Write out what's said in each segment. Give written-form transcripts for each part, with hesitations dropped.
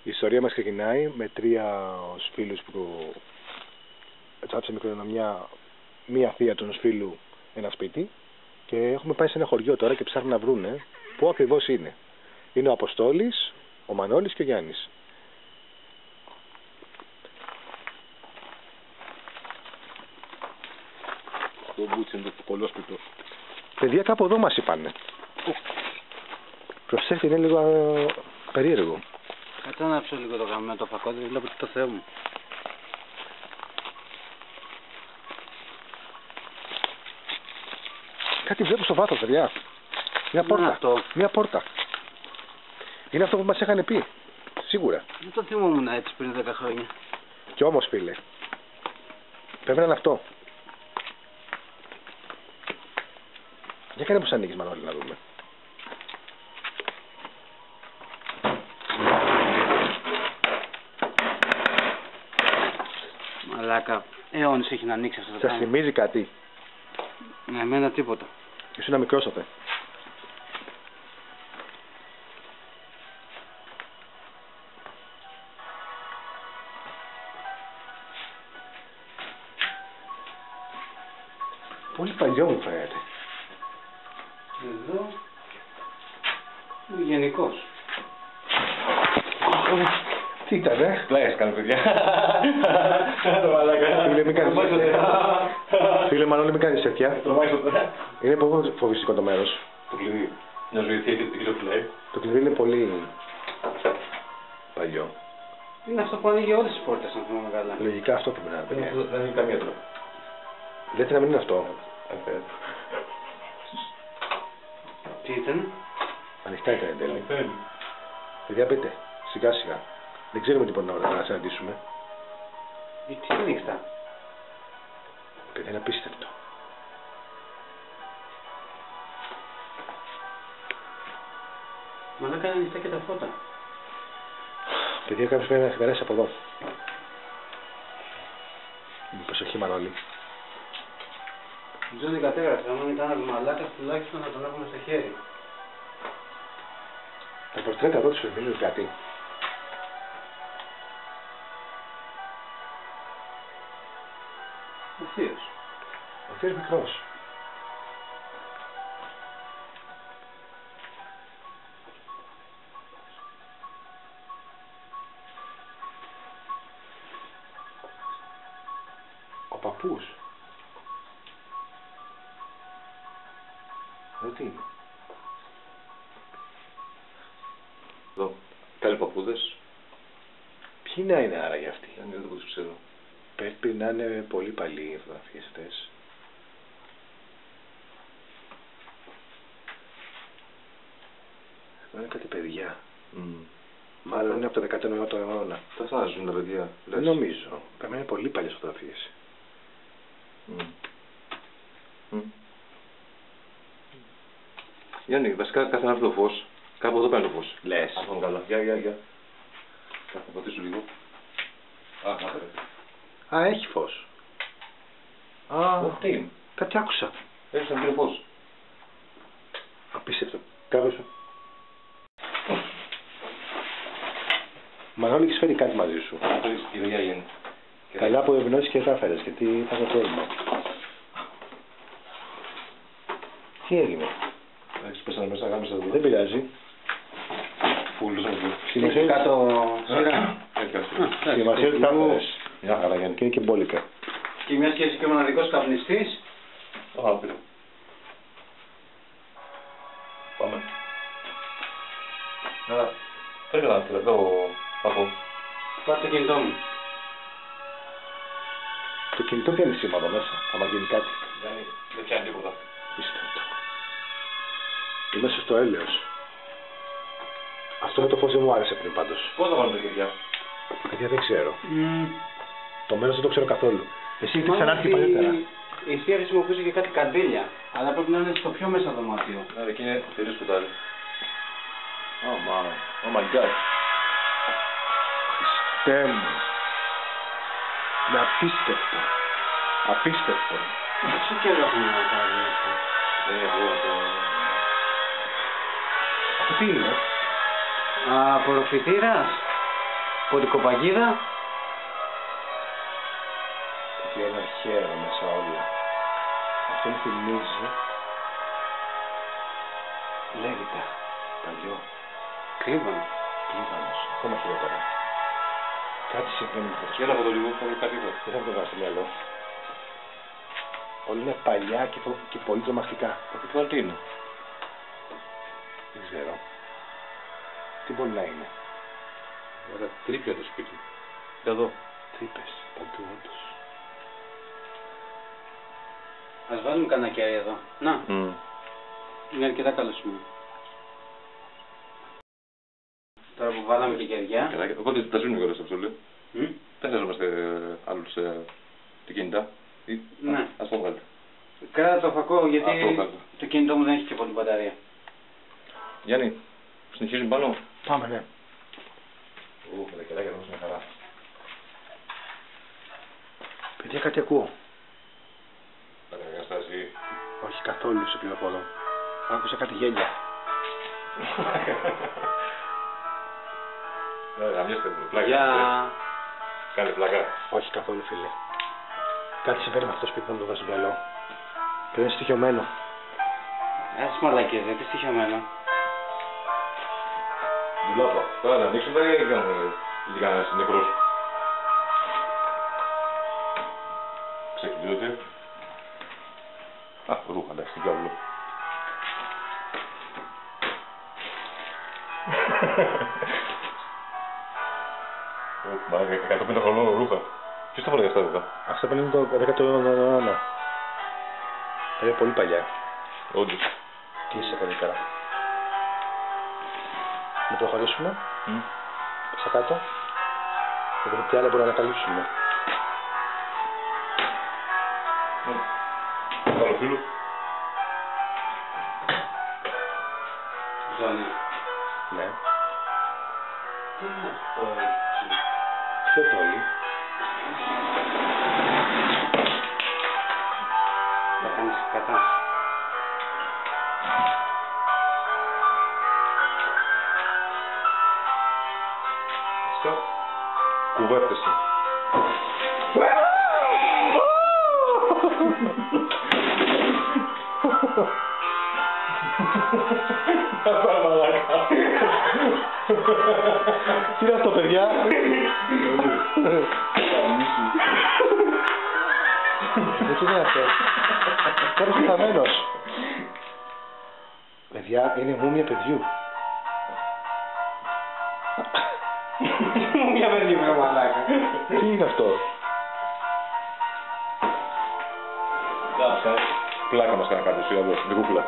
Η ιστορία μας ξεκινάει με 3 φίλους που τσάψε μικρονομιά, μία θεία του φίλου ένα σπίτι και έχουμε πάει σε ένα χωριό τώρα και ψάχνουν να βρούνε πού ακριβώς είναι. Είναι ο Αποστόλης, ο Μανώλης και ο Γιάννης. Το μπούτσι είναι το κολόσπιτο. Παιδιά, κάπου εδώ μας είπανε. Προσέξτε, είναι λίγο περίεργο. Κάτσε να ψω λίγο το γαμμένο το φακό, δεν βλέπω το Θεό μου. Κάτι βλέπω στο βάθος, παιδιά. Μια πόρτα. Αυτό. Μια πόρτα. Είναι αυτό που μας είχαν πει. Σίγουρα. Δεν το θυμόμουν έτσι πριν 10 χρόνια. Κι όμως, φίλε, πρέπει να είναι αυτό. Για κάνε πως ανοίγεις, Μανώλη, να δούμε. Μαλάκα, αιώνες έχει να ανοίξει αυτό το Σας πράγμα. θυμίζει κάτι? Ναι, εμένα τίποτα. Ήσουν μικρός τότε. Πολύ παλιό μου φαίνεται. Εδώ... γενικός. Τι ήτανε? Πλάγιας κάνει, παιδιά. Το μαλάκα. Φίλε, μην κάνεις τέτοια. Φίλε, Μανώλη, μην κάνεις τέτοια. Είναι πολύ φοβιστικό το μέρος. Το κλειδί. Μια ζωή εκεί το φυλάει. Το κλειδί είναι πολύ παλιό. Είναι αυτό που ανοίγει όλες τις πόρτες, αν θυμάμαι καλά. Λογικά αυτό πρέπει να είναι, παιδιά. Δεν είναι καμία τώρα. Λέτε να μην είναι αυτό. Τι ήταν? Ανοιχτά ήταν εν τέλει. Παιδιά, πείτε, σιγά σιγά. Δεν ξέρουμε τι μπορεί να συναντήσουμε. Τι είναι ανοιχτά? Παιδιά, είναι απίστευτο. Μαλάκα είναι ανοιχτά και τα φώτα. Παιδιά, κάποιος πρέπει να έχει περάσει από εδώ. Με προσοχή, Μανώλη. Δεν την κατέγραψε, αν ήταν ένας μαλάκας τουλάχιστον να τον έχουμε στο χέρι. Τα πορτρέτα εδώ τους θυμίζουν κάτι. Ο θείος. Ο θείος μικρός. Ο παππούς. Εδώ τι είναι? Εδώ. Καλοί παππούδες. Ποιοι να είναι άραγε αυτοί? Δεν το τους ξέρω. Πρέπει να είναι πολύ παλιοί οι φωτογραφίες αυτές. Εδώ είναι κάτι παιδιά. Μάλλον είναι από το 19ο αιώνα. Τα φάζουν τα παιδιά. Δεν νομίζω. Πρέπει να είναι πολύ παλιές φωτογραφίες. Γιάννη, βασικά κάθε ένα το φως. Κάπου εδώ παίρνει το φως. Λες. Αυτό είναι καλά. Γεια. Θα πατήσω λίγο. Α, έχει φως. Α, Τι είναι. κάτι άκουσα. Έχεις ένα κύριο φως. Απίστευτο. Κάπως. Μανώλη, έχεις φέρει κάτι μαζί σου. Η δουλειά γίνει. Καλά που ευνώσεις και τα έφερες, γιατί θα το πρόβλημα. Τι έγινε? Έχεις πέσανε μέσα γάμισα εδώ. Δεν πειράζει. Φούλους από εδώ. Σημασία Κάτω σειρά. Σημασία ότι τα έφερες. Μια χαρά, Γιάννη, και είναι και μπόλικα. Και μια σχέση και ο μοναδικός καπνιστής. Άπειρο. Πάμε. Φέρε ένα τελευταίο παππού. Πάρε το κινητό μου. Το κινητό πιάνει σήμα εδώ μέσα, άμα γίνει κάτι. Δεν πιάνει τίποτα. Πίστευτο. Είμαστε στο έλεος. Αυτό με το φως δεν μου άρεσε πριν πάντως. Πώς θα βάλουμε τα κεριά. Παιδιά, δεν ξέρω. Το μέρος δεν το ξέρω καθόλου. Εσύ έχετε ξανάρθει παλιότερα. Η θεία χρησιμοποιούσε και κάτι καντήλια, αλλά πρέπει να είναι στο πιο μέσα δωμάτιο. Ναι, εκεί είναι τελείως σκοτάδι. Oh my god. Χριστέ μου. Είναι απίστευτο. Απίστευτο. Πόσο καιρό έχουμε να κάνουμε αυτό. Αυτό τι είναι? Απορροφητήρας. Ποντικοπαγίδα. Και ένα αρχαίο μέσα όλα. Αυτό μου θυμίζει. Λέγεται. Παλιό. Κλίβανο. Κλίβανος. Ακόμα χειρότερα. Κάτι συμβαίνει με αυτό. Έλα από το λίγο, θα βρει κάτι εδώ. Δεν θα μου το βγάλω στο μυαλό. Όλα είναι παλιά και πολύ τρομακτικά. Αυτό το άλλο τι είναι. Δεν ξέρω. Τι μπορεί να είναι. Ωραία, τρίπια το σπίτι. Εδώ. Τρύπες. Παντού όντως. Ας βάλουμε κανένα κερί εδώ. Να, είναι αρκετά καλό σημείο. Τώρα που βάλαμε και κεριά. Οπότε τα σβήνουμε κιόλας αυτό λέει. Δεν χρειαζόμαστε άλλους κινητά. Ναι. Ας το βγάλετε. Κράτα το φακό γιατί Αυτό το κινητό μου δεν έχει και πολύ μπαταρία. Γιάννη, συνεχίζουμε πάνω. Πάμε, ναι. Με τα κεράκια θα μια χαρά. Παιδιά, κάτι ακούω. Θα κάνει μια στάση. Όχι καθόλου σε πληροφορώ. Άκουσα κάτι γέλια. Γαμιέστε με πλάκα. Για... Κάντε πλάκα. Όχι καθόλου, φίλε. Κάτι συμβαίνει με αυτό το σπίτι, δεν μου το βάζει στο μυαλό. Και είναι στοιχειωμένο. Ας μαλακές, τι στοιχειωμένο. Δουλάπα. Τώρα να ανοίξουμε ή κάνουμε λίγα νεκρός. Ξεκινήστε. Α, ρούχα, εντάξει, την κάβλω. Μα 150 χρονών ρούχα. Ποιος τα φοράει αυτά ρούχα. Αυτά πάνε το 19ο. Είναι πολύ παλιά. Όντως. Τι είσαι καλύτερα. Να προχωρήσουμε. Στα κάτω. Να δούμε τι άλλα μπορούμε να ανακαλύψουμε. Άλλο φίλο. Ζώνη. Ναι. Τι είναι αυτό έτσι. Ποιο τόλι. Θα κάνεις κατά. Αυτό. Κουβέρτεσαι. Τι είναι αυτό, παιδιά. Τι είναι αυτό. Κάποιος πεθαμένος. Παιδιά, είναι μούμια παιδιού. Μια παιδί με μαλάκα. Τι είναι αυτό. Πλάκα μας κάνει κάποιος εδώ, την κούκλα.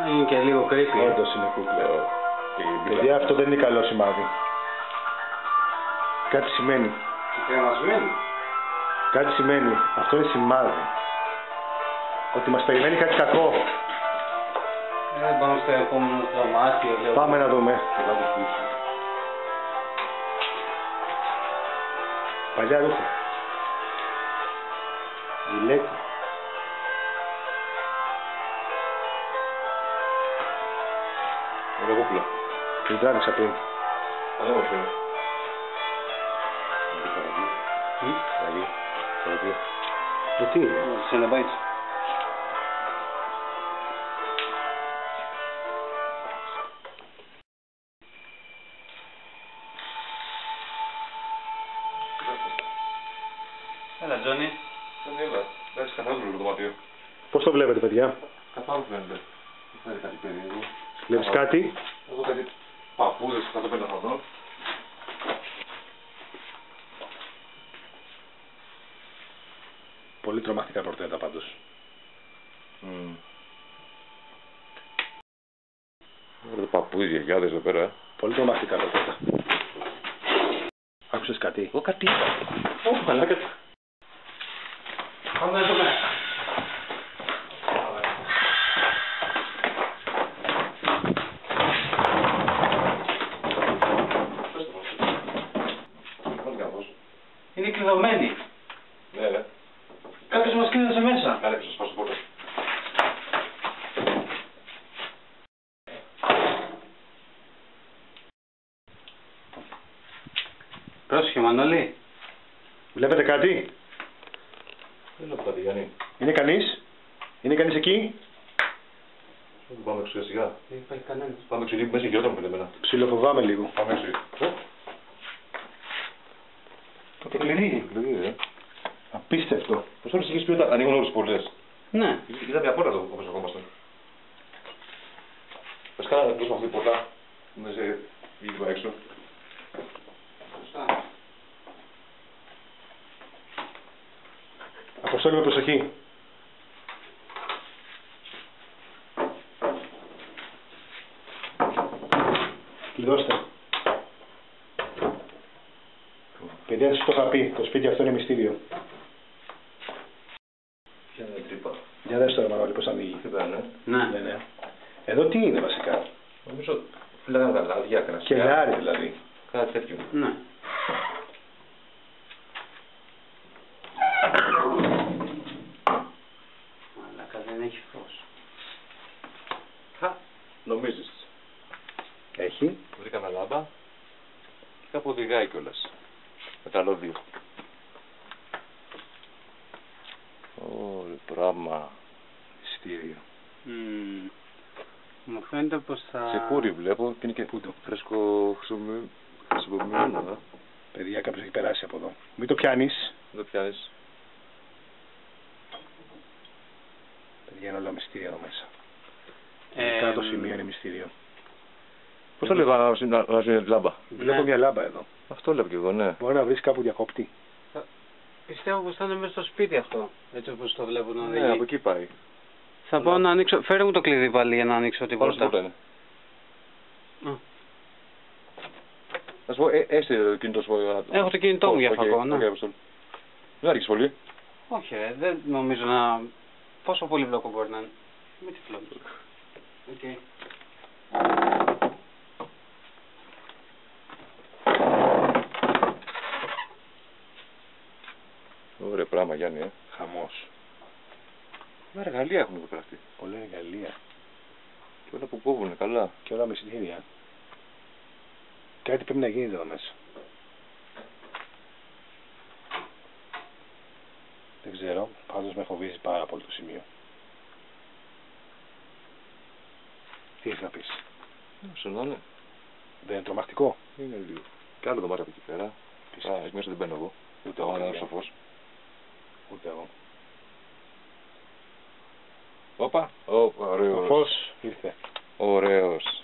Είναι και λίγο creepy. Όντως είναι κούκλα. Παιδιά, αυτό δεν είναι καλό σημάδι. Κάτι σημαίνει. Και κρεμασμένη. Κάτι σημαίνει. Αυτό είναι σημάδι. Ότι μας περιμένει κάτι κακό. Δεν πάμε στο επόμενο δωμάτιο. λέω. Πάμε να δούμε. Παλιά ρούχα. Γυλαίκι. Είναι κούκλα. Την τράβηξα πριν. Εδώ είναι. Καλή. Καλή. Γιατί. Σε να πάει. Έλα, Τζόνι. Δεν είναι. Εντάξει, καθόλου το δωμάτιο. Πώς το βλέπετε, παιδιά. Καθόλου φαίνεται. Δεν φαίνεται κάτι περίεργο. Βλέπεις κάτι. Εδώ κάτι παππούδες 150 χρονών. Πολύ τρομακτικά πορτρέτα πάντως. Εδώ παππούδες γιαγιάδες εδώ πέρα. Πολύ τρομακτικά πορτρέτα. Άκουσες κάτι. Εγώ κάτι είπα. Ω, μαλάκα. Πάμε να δούμε. Είναι κλειδωμένη. Ναι, ναι. Κάποιος μας κλείδωσε μέσα. Κάνε πίσω, σπάσω πόρτα. Πρόσεχε, Μανώλη. Βλέπετε κάτι? Δεν βλέπω κάτι, Γιάννη. Είναι κανείς? Είναι κανείς εκεί? Πάμε έξω σιγά. Δεν υπάρχει κανένας. Πάμε έξω, γιατί μέσα γυρόταν με εμένα. Ψιλοφοβάμαι λίγο. Πάμε έξω. Το κλειδί. Απίστευτο. Πώς όλες τις πει όταν ανοίγουν όλες τις πορτές. Ναι. Ήταν μια πόρτα εδώ όπως ερχόμαστε. Πες κάνα να κλείσουμε αυτή την πόρτα. Να σε βγει έξω. Σωστά. Αποστόλη με προσοχή. Κλειδώστε. Παιδιά, σας το είχα πει. Το σπίτι αυτό είναι μυστήριο. Ποια είναι η τρύπα. Για δες τώρα, Μανώλη, πώς ανοίγει. Τι πάνε. Ναι. Εδώ τι είναι βασικά? Νομίζω φυλάγανε τα λάδια, κρασιά. Κελάρι δηλαδή. Κάτι τέτοιο. Ναι. Μαλάκα, δεν έχει φως. Νομίζεις. Έχει. Βρήκαμε λάμπα και κάπου οδηγάει κιόλας. Με καλώδιο. Ωρε πράγμα. Μυστήριο. Μου φαίνεται πως θα... Σε κούρι βλέπω και είναι και φρέσκο χρησιμοποιημένο. Παιδιά, κάποιος έχει περάσει από εδώ. Μην το πιάνεις. Δεν το πιάνεις. Παιδιά, είναι όλα μυστήρια εδώ μέσα. Κάτω σημείο είναι μυστήριο. Πώς το λέγα να ζουν λάμπα. Βλέπω μια λάμπα εδώ. Αυτό λέω και εγώ, ναι. Μπορεί να βρεις κάπου διακόπτη. Πιστεύω πως θα είναι μέσα στο σπίτι αυτό. Έτσι όπως το βλέπω να οδηγεί. Ναι, από εκεί πάει. Θα πάω να ανοίξω... Φέρε μου το κλειδί πάλι για να ανοίξω την Πάνω στην πόρτα. πόρτα είναι. Να σου πω, έστε το κινητό σου. Έχω το κινητό μου για φακό, ναι. Δεν άρχισε πολύ. Όχι ρε, δεν νομίζω να... Πόσο πολύ βλόκο μπορεί να είναι. Μην τη φλόγεις. Οκ. Ωραία πράγμα, Γιάννη, Χαμός. Με εργαλεία έχουν εδώ πέρα αυτοί. Πολλά εργαλεία. Και όλα που κόβουνε καλά. Και όλα μυστήρια. Κάτι πρέπει να γίνει εδώ μέσα. Δεν ξέρω, πάντως με φοβίζει πάρα πολύ το σημείο. Τι έχεις να πεις? Όσο να είναι. Δεν είναι τρομακτικό? Είναι λίγο. Και άλλο δωμάτιο από εκεί πέρα. Εκεί μέσα δεν μπαίνω εγώ. Ούτε εγώ. Είναι σοφός. Ούτε εγώ. Όπα. Ωραίος. Ο φως ήρθε. Ωραίος.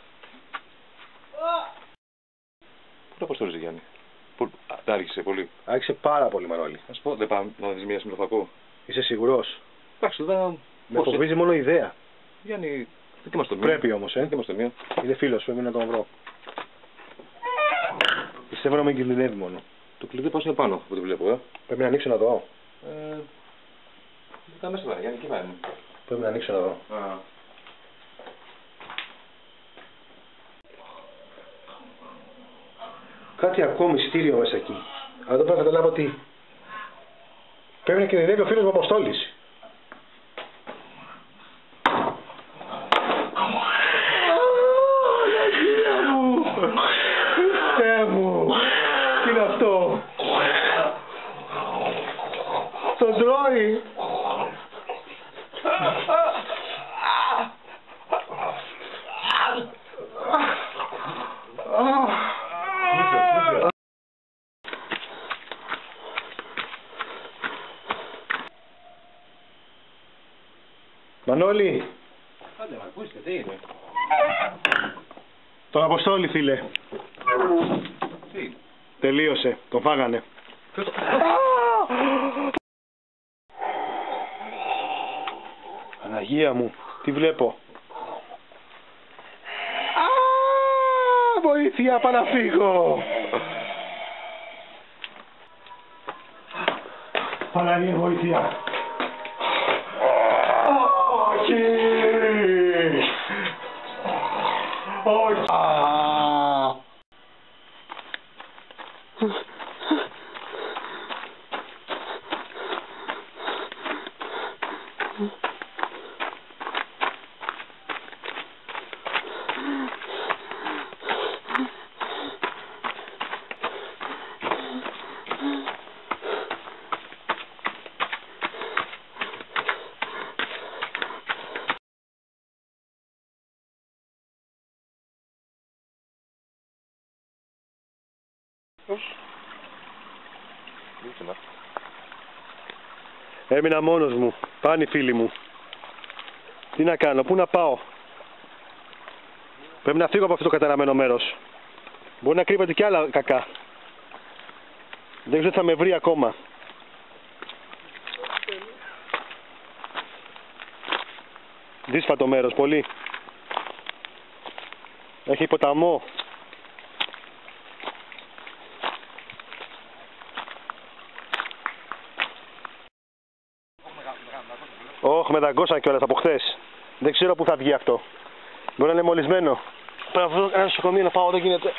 Πού το αποστολίζει, Γιάννη? Τα άρχισε πολύ. Άρχισε πάρα πολύ, Μανώλη. Να σου πω, δεν πάμε να δεις μία με το φακό. Είσαι σίγουρος? Εντάξει, δεν... Με φοβίζει μόνο η ιδέα. Γιάννη, δεν είμαστε μία. Πρέπει όμως, Δεν είμαστε μία. Είναι φίλος, πρέπει να τον βρω. Πιστεύω να μην κινδυνεύει μόνο. Το κλειδί πώς είναι πάνω, που το βλέπω, Πρέπει να ανοίξω να δω. Δεν μέσα εδώ, Γιάννη, εκεί είναι. Πρέπει να ανοίξω να δω. Κάτι ακόμη μυστήριο μέσα εκεί. Αλλά δεν πρέπει να καταλάβω τι. Πρέπει να κινδυνεύει ο φίλος μου Αποστόλης. Θεέ μου! Τι είναι αυτό? Τον τρώει! Μανώλη! Άντε, μα ακούστε, τι είναι? Τον Αποστόλη, φίλε. Τι? Τελείωσε. Τον φάγανε. Παναγία μου. Τι βλέπω? Βοήθεια, πάω να φύγω. Παναγία, βοήθεια. Όχι. Όχι. Έμεινα μόνος μου. Πάνε οι φίλοι μου. Τι να κάνω, πού να πάω. Πρέπει να φύγω από αυτό το καταραμένο μέρος. Μπορεί να κρύβεται κι άλλα κακά. Δεν ξέρω τι θα με βρει ακόμα. Δύσφατο μέρος, πολύ. Έχει ποταμό. Όχι, με δαγκώσαν κιόλας από χθες. Δεν ξέρω πού θα βγει αυτό. Μπορεί να είναι μολυσμένο. Πρέπει να βρω ένα νοσοκομείο να πάω, δεν γίνεται.